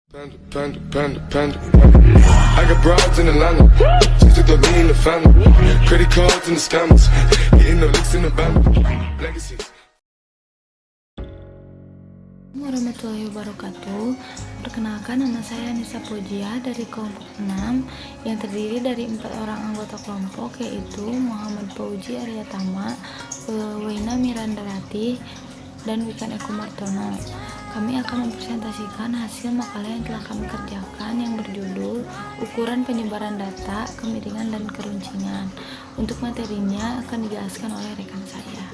I got broads in Atlanta, just to throw me in the family. Credit cards and the scammers, getting the licks in the band. Legacies. Warahmatullahi wabarakatuh. Perkenalkan, nama saya Nisa Pujia dari kelompok 6 yang terdiri dari 4 orang anggota kelompok, yaitu Muhammad Fauzi Aryatama, Weina Miranda Ratih, dan Wikan Eko Martono. Kami akan mempresentasikan hasil makalah yang telah kami kerjakan yang berjudul Ukuran Penyebaran Data, Kemiringan dan Keruncingan. Untuk materinya akan dijelaskan oleh rekan saya.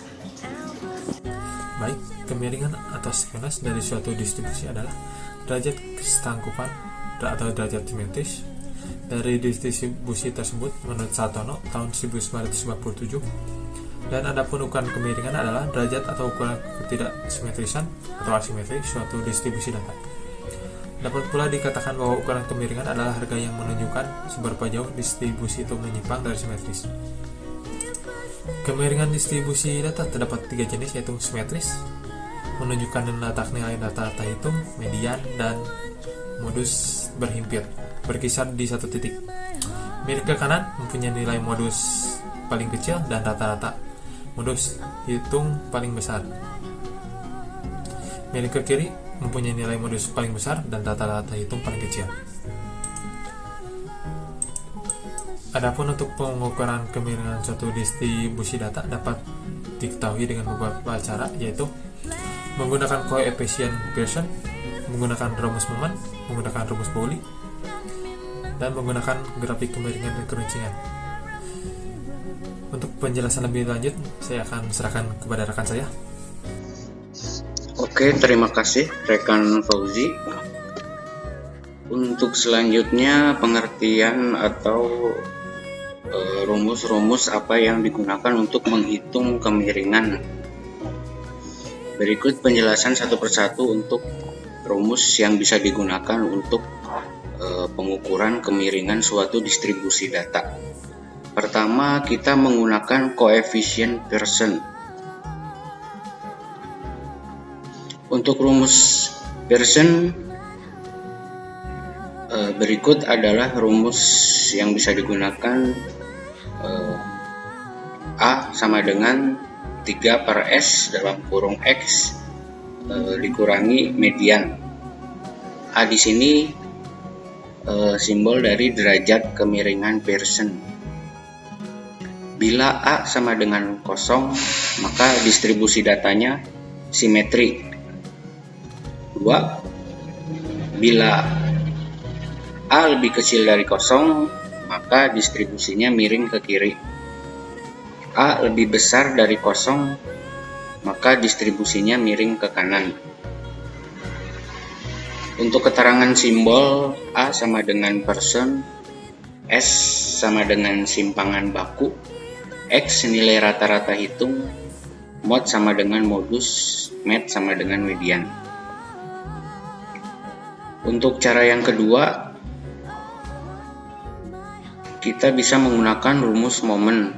Baik, kemiringan atau skenas dari suatu distribusi adalah derajat kesetangkupan atau derajat simetris dari distribusi tersebut menurut Satono tahun 1997. Dan adapun ukuran kemiringan adalah derajat atau ukuran ketidaksimetrisan atau asimetri suatu distribusi data. Dapat pula dikatakan bahwa ukuran kemiringan adalah harga yang menunjukkan seberapa jauh distribusi itu menyimpang dari simetris. Kemiringan distribusi data terdapat 3 jenis, yaitu simetris, menunjukkan letak nilai data hitung, median, dan modus berhimpit, berkisar di satu titik. Miring ke kanan mempunyai nilai modus paling kecil dan rata-rata modus hitung paling besar. Miring ke kiri mempunyai nilai modus paling besar dan rata-rata hitung paling kecil. Adapun untuk pengukuran kemiringan suatu distribusi data dapat diketahui dengan beberapa cara, yaitu menggunakan koefisien Pearson, menggunakan rumus momen, menggunakan rumus Pauli, dan menggunakan grafik kemiringan dan keruncingan. Untuk penjelasan lebih lanjut, saya akan serahkan kepada rekan saya. Oke, terima kasih rekan Fauzi. Untuk selanjutnya pengertian atau rumus-rumus apa yang digunakan untuk menghitung kemiringan. Berikut penjelasan satu persatu untuk rumus yang bisa digunakan untuk pengukuran kemiringan suatu distribusi data. Pertama, kita menggunakan koefisien Pearson. Untuk rumus Pearson, berikut adalah rumus yang bisa digunakan. A sama dengan 3 per S dalam kurung X dikurangi median. A di sini simbol dari derajat kemiringan Pearson. Bila A sama dengan 0, maka distribusi datanya simetri. 2. Bila A lebih kecil dari 0, maka distribusinya miring ke kiri. A lebih besar dari 0, maka distribusinya miring ke kanan. Untuk keterangan simbol, A sama dengan Pearson, S sama dengan simpangan baku, X nilai rata-rata hitung, mod sama dengan modus, med sama dengan median. Untuk cara yang kedua, kita bisa menggunakan rumus momen.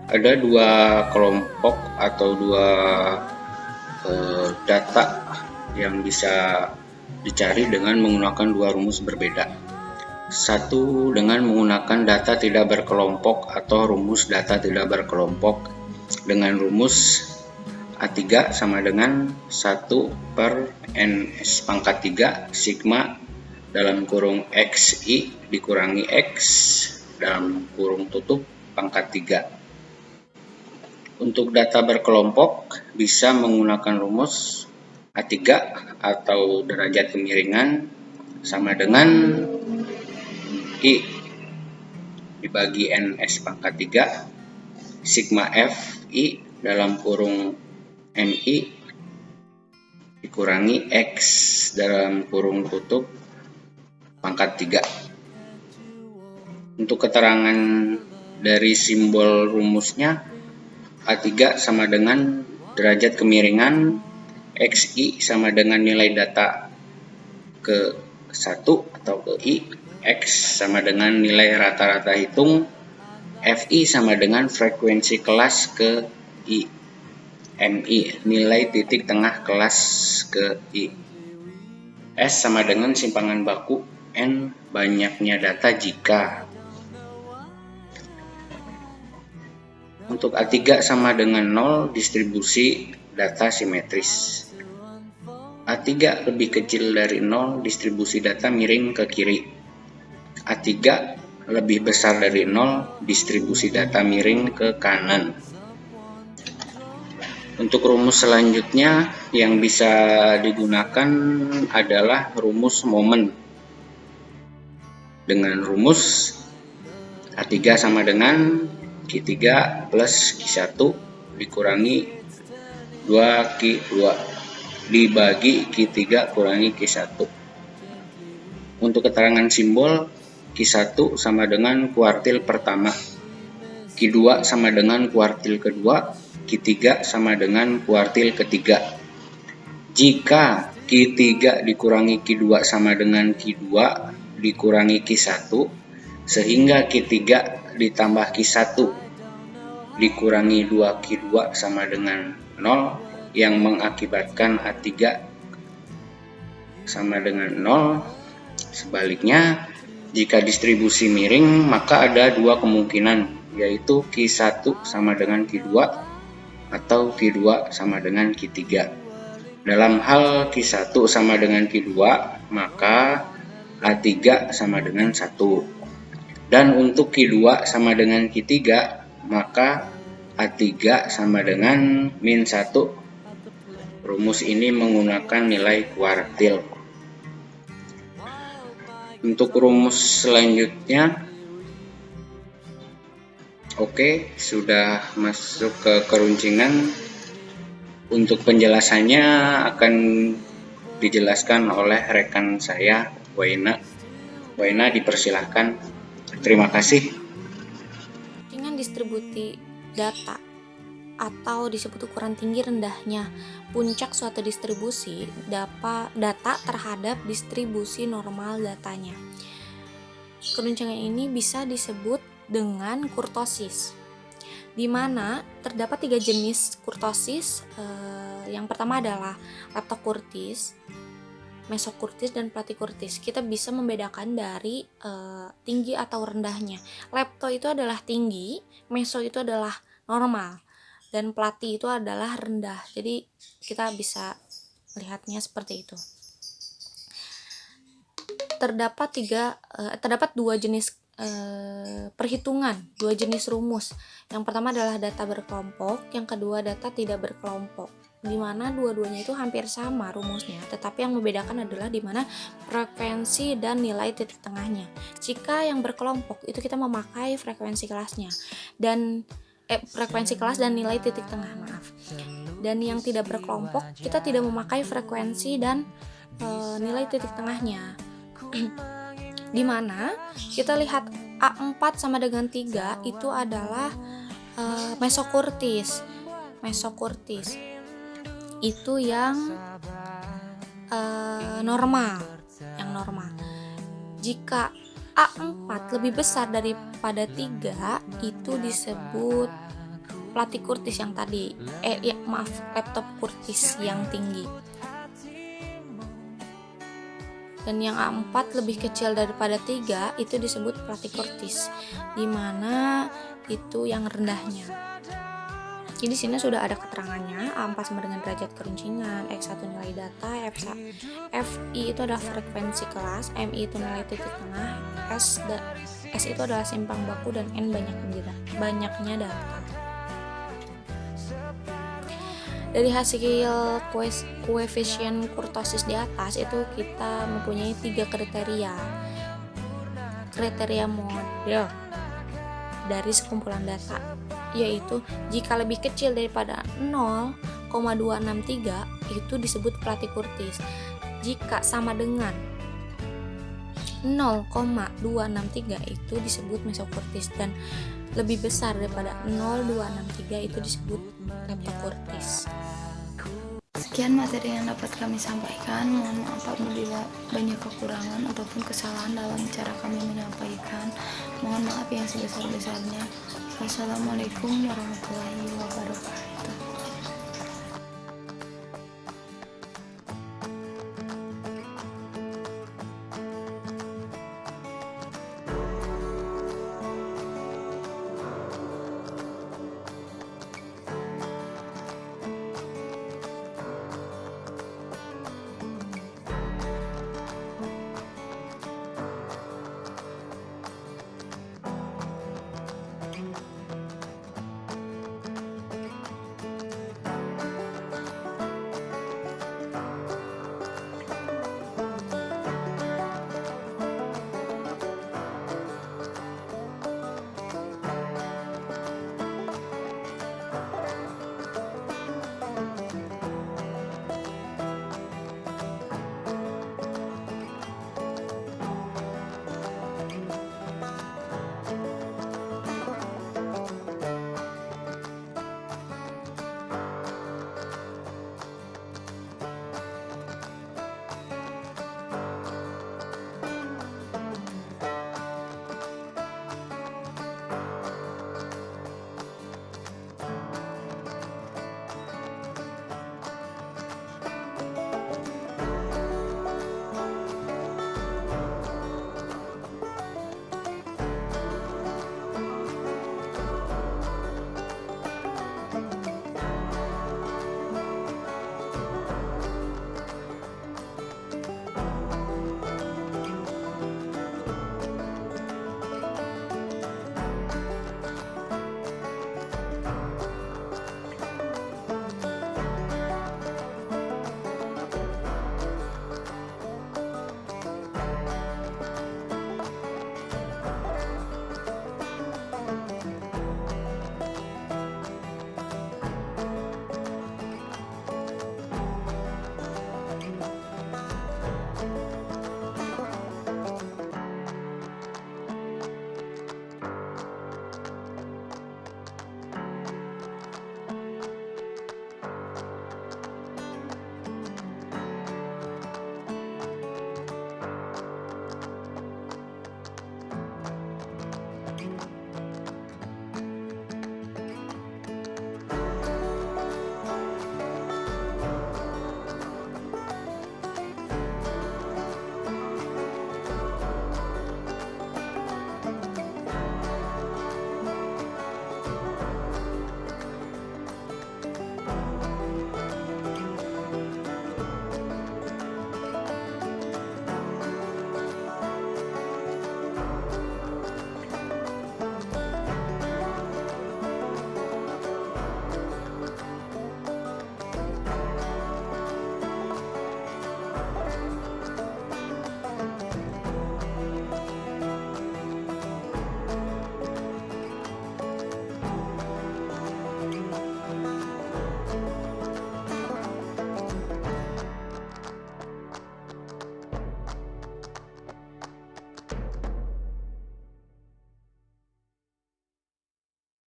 Ada 2 kelompok atau 2 data yang bisa dicari dengan menggunakan 2 rumus berbeda. Satu dengan menggunakan data tidak berkelompok atau rumus data tidak berkelompok dengan rumus A3 sama dengan 1 per NS pangkat 3 sigma dalam kurung XI dikurangi X dalam kurung tutup pangkat 3. Untuk data berkelompok bisa menggunakan rumus A3 atau derajat kemiringan sama dengan I dibagi NS pangkat 3 sigma FI dalam kurung MI dikurangi X dalam kurung tutup pangkat 3. Untuk keterangan dari simbol rumusnya, A3 sama dengan derajat kemiringan, XI sama dengan nilai data ke 1 atau ke I, X sama dengan nilai rata-rata hitung, FI sama dengan frekuensi kelas ke I, MI nilai titik tengah kelas ke I. S sama dengan simpangan baku N banyaknya data jika. Untuk A3 sama dengan 0 distribusi data simetris. A3 lebih kecil dari 0 distribusi data miring ke kiri. A3 lebih besar dari 0 distribusi data miring ke kanan. Untuk rumus selanjutnya yang bisa digunakan adalah rumus momen. Dengan rumus A3 sama dengan Q3 plus Q1 dikurangi 2Q2 dibagi Q3 kurangi Q1. Untuk keterangan simbol, Q1 sama dengan kuartil pertama, Q2 sama dengan kuartil kedua, Q3 sama dengan kuartil ketiga. Jika Q3 dikurangi Q2 sama dengan Q2 dikurangi Q1, sehingga Q3 ditambah Q1 dikurangi 2Q2 sama dengan 0, yang mengakibatkan A3 sama dengan 0. Sebaliknya, jika distribusi miring, maka ada dua kemungkinan, yaitu Q1 sama dengan Q2 atau Q2 sama dengan Q3. Dalam hal Q1 sama dengan Q2, maka A3 sama dengan 1. Dan untuk Q2 sama dengan Q3, maka A3 sama dengan min 1. Rumus ini menggunakan nilai kuartil. Untuk rumus selanjutnya, oke, sudah masuk ke keruncingan. Untuk penjelasannya akan dijelaskan oleh rekan saya, Waina. Waina, dipersilahkan. Terima kasih. Dengan distribusi data atau disebut ukuran tinggi rendahnya puncak suatu distribusi data terhadap distribusi normal datanya. Keruncingan ini bisa disebut dengan kurtosis, di mana terdapat 3 jenis kurtosis. Yang pertama adalah leptokurtis, mesokurtis, dan platykurtis. Kita bisa membedakan dari tinggi atau rendahnya. Lepto itu adalah tinggi, meso itu adalah normal, dan platy itu adalah rendah. Jadi kita bisa melihatnya seperti itu. Terdapat 2 jenis perhitungan, 2 jenis rumus. Yang pertama adalah data berkelompok, yang kedua data tidak berkelompok, di mana dua-duanya itu hampir sama rumusnya, tetapi yang membedakan adalah di mana frekuensi dan nilai titik tengahnya. Jika yang berkelompok itu kita memakai frekuensi kelasnya dan frekuensi kelas dan nilai titik tengah, Dan yang tidak berkelompok kita tidak memakai frekuensi dan nilai titik tengahnya. Di mana kita lihat A4 sama dengan 3 itu adalah mesokurtis. Mesokurtis itu yang normal, Jika A4 lebih besar daripada 3 itu disebut platykurtis yang tadi. Leptokurtis yang tinggi. Dan yang A4 lebih kecil daripada 3 itu disebut platykurtis, di mana itu yang rendahnya. Jadi di sini sudah ada keterangannya. A4 sama dengan derajat keruncingan, X1 nilai data, FI itu adalah frekuensi kelas, MI itu nilai titik tengah, S itu adalah simpang baku, dan N banyaknya data. Dari hasil koefisien kurtosis di atas itu kita mempunyai 3 kriteria model dari sekumpulan data, yaitu jika lebih kecil daripada 0,263 itu disebut platykurtis. Jika sama dengan 0,263 itu disebut mesokurtis, dan lebih besar daripada 0,263 itu disebut leptokurtis. Sekian materi yang dapat kami sampaikan. Mohon maaf apabila banyak kekurangan ataupun kesalahan dalam cara kami menyampaikan. Mohon maaf yang sebesar-besarnya. Wassalamualaikum warahmatullahi wabarakatuh.